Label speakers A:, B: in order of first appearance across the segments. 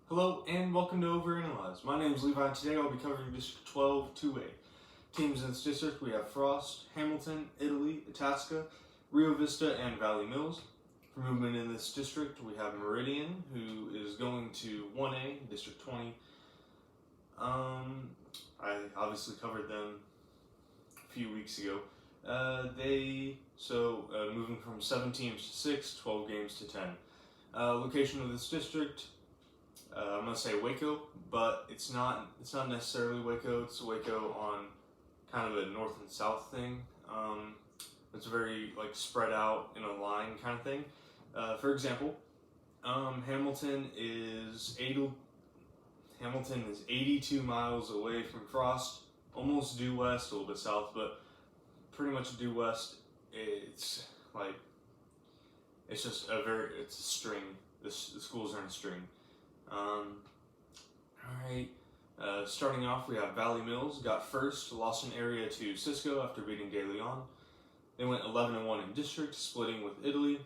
A: Hello and welcome to Overanalyze. My name is Levi and today I'll be covering District 12 2A. Teams in this district we have Frost, Hamilton, Italy, Itasca, Rio Vista, and Valley Mills. For movement in this district we have Meridian, who is going to 1A, District 20. I obviously covered them a few weeks ago. Moving from 7 teams to 6, 12 games to 10. Location of this district, I'm gonna say Waco, but it's not necessarily Waco. It's Waco on kind of a north and south thing. It's very like spread out in a line kind of thing. For example, Hamilton is 82 miles away from Frost, almost due west, a little bit south, but pretty much due west. It's just it's a string. The schools are in a string. Alright, starting off we have Valley Mills, got first, lost an area to Cisco after beating De Leon. They went 11-1 in district, splitting with Italy.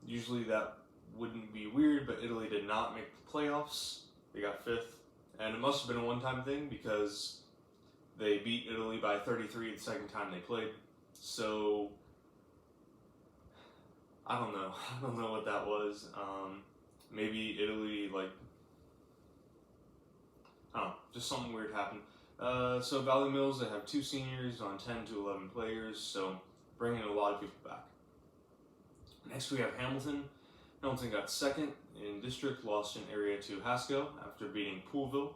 A: Usually that wouldn't be weird, but Italy did not make the playoffs. They got 5th, and it must have been a one-time thing because they beat Italy by 33 the second time they played. So I don't know what that was. Maybe Italy, just something weird happened. So Valley Mills, they have 2 seniors on 10 to 11 players, so bringing a lot of people back. Next we have Hamilton. Hamilton got 2nd in district, lost an area to Hasco after beating Poolville.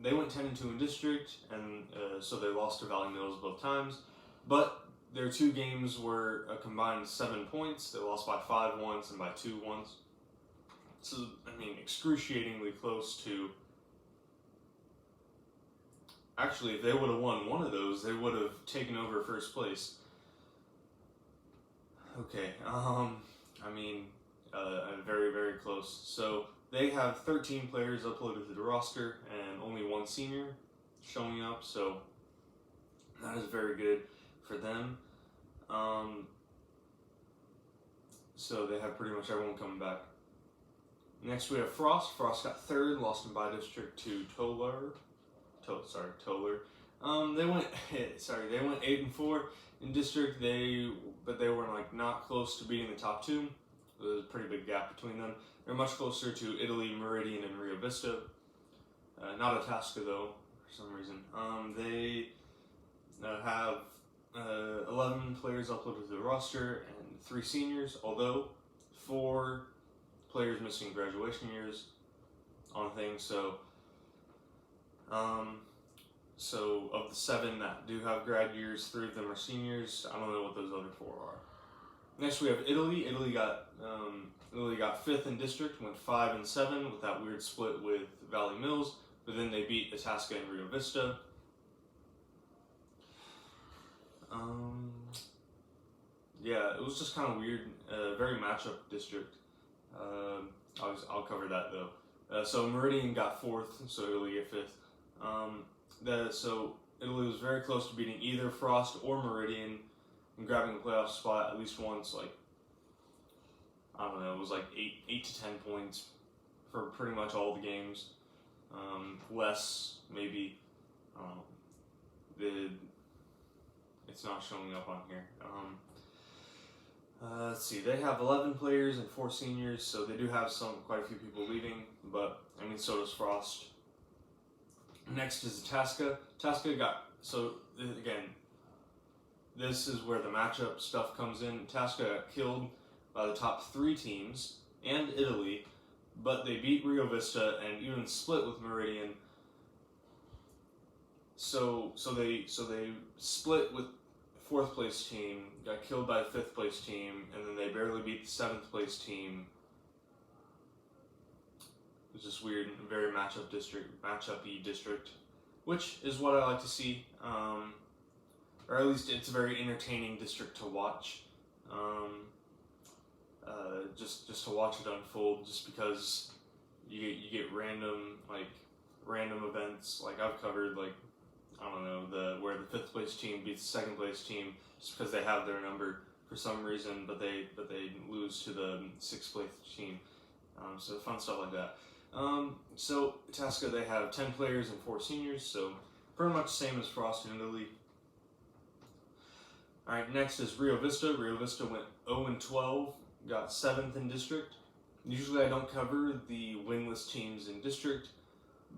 A: They went 10-2 in district, and so they lost to Valley Mills both times, but their 2 games were a combined 7 points. They lost by 5 once and by 2 once. So, excruciatingly close to... Actually, if they would have won one of those, they would have taken over first place. Okay, very, very close. So, they have 13 players uploaded to the roster and only 1 senior showing up, so that is very good for them. So they have pretty much everyone coming back. Next we have Frost. Frost got 3rd, lost in by district to Toller. They went 8-4 in district. But they were not close to beating the top 2. There's a pretty big gap between them. They're much closer to Italy, Meridian, and Rio Vista. Not Itasca though, for some reason. They have 11 players uploaded to the roster and 3 seniors, although 4 players missing graduation years on things. So of the 7 that do have grad years, 3 of them are seniors. I don't know what those other 4 are. Next we have Italy. Italy got 5th in district, went 5-7 with that weird split with Valley Mills, but then they beat Itasca and Rio Vista. Yeah, it was just kind of weird, very matchup district. I'll cover that though. So Meridian got 4th, so Italy get 5th. So Italy was very close to beating either Frost or Meridian and grabbing a playoff spot at least once. It was 8 to 10 points for pretty much all the games. Less maybe. It's not showing up on here. Let's see, they have 11 players and 4 seniors, so they do have quite a few people leaving, but so does Frost. Next is Itasca. Again, this is where the matchup stuff comes in. Itasca got killed by the top 3 teams and Italy, but they beat Rio Vista and even split with Meridian. So they split with 4th place team, got killed by the 5th place team, and then they barely beat the 7th place team. It's just weird, very matchup-y district, which is what I like to see. Or at least it's a very entertaining district to watch. Just to watch it unfold, just because you get random events. I've covered where the 5th place team beats the 2nd place team just because they have their number. for some reason, but they lose to the 6th place team. So fun stuff like that. So Itasca, they have 10 players and 4 seniors, so pretty much the same as Frost in Italy. Alright, next is Rio Vista. Rio Vista went 0-12, got 7th in district. Usually I don't cover the winless teams in district,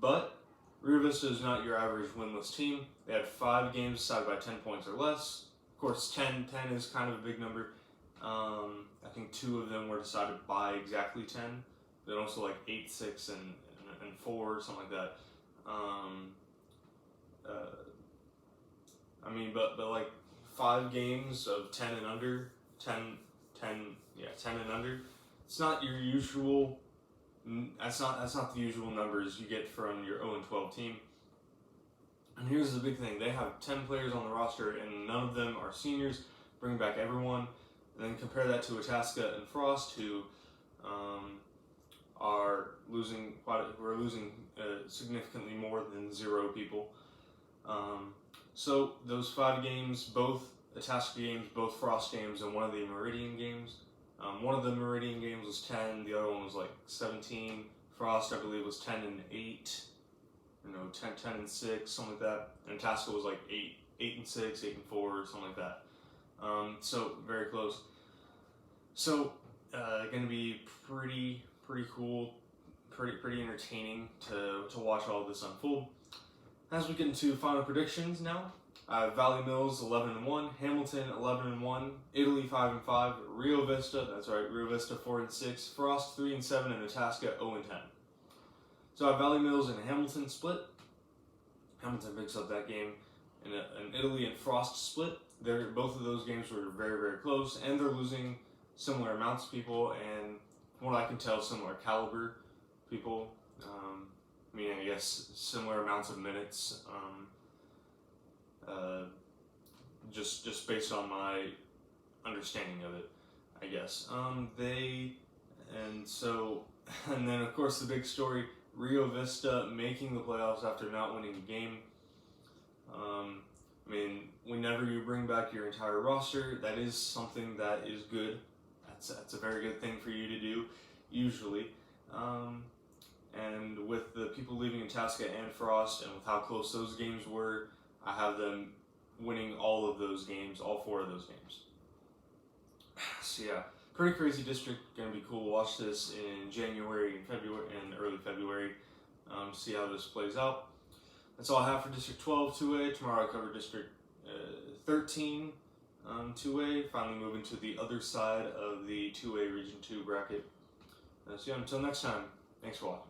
A: but Rio Vista is not your average winless team. They had 5 games decided by 10 points or less. Of course, 10 is kind of a big number. I think 2 of them were decided by exactly 10. Then also like 8, 6, and 4, something like that. I mean, but like 5 games of 10 and under, 10 and under. It's not your usual. That's not the usual numbers you get from your 0-12 team. And here's the big thing: they have 10 players on the roster, and none of them are seniors. Bring back everyone, and then compare that to Itasca and Frost, who are losing significantly more than 0 people. So those 5 games, both Itasca games, both Frost games, and one of the Meridian games. One of the Meridian games was 10, the other one was like 17. Frost, I believe, was 10 and 8, 10 and 6, something like that. And Itasca was like 8 and 6, 8 and 4, something like that. So very close. So going to be pretty cool, pretty entertaining to watch all of this unfold. As we get into final predictions now, Valley Mills 11-1, Hamilton 11-1, Italy 5-5, Rio Vista, that's right, Rio Vista 4-6, Frost 3-7, and Itasca 0-10. So I have Valley Mills and Hamilton split. Hamilton picks up that game, and Italy and Frost split. Both of those games were very close, and they're losing similar amounts of people, and from what I can tell, similar caliber people. Meaning, I guess, similar amounts of minutes. Just based on my understanding of it, I guess. And then of course the big story: Rio Vista making the playoffs after not winning a game. I mean, whenever you bring back your entire roster, that is something that is good. That's a very good thing for you to do, usually. And with the people leaving Itasca and Frost, and with how close those games were, I have them winning all of those games, all 4 of those games. So yeah, pretty crazy district. Gonna be cool to watch this in January and February and early February. See how this plays out. That's all I have for District 12 2A. Tomorrow I cover District 13 2A. Finally moving to the other side of the 2A Region 2 bracket. So yeah, until next time, thanks for watching.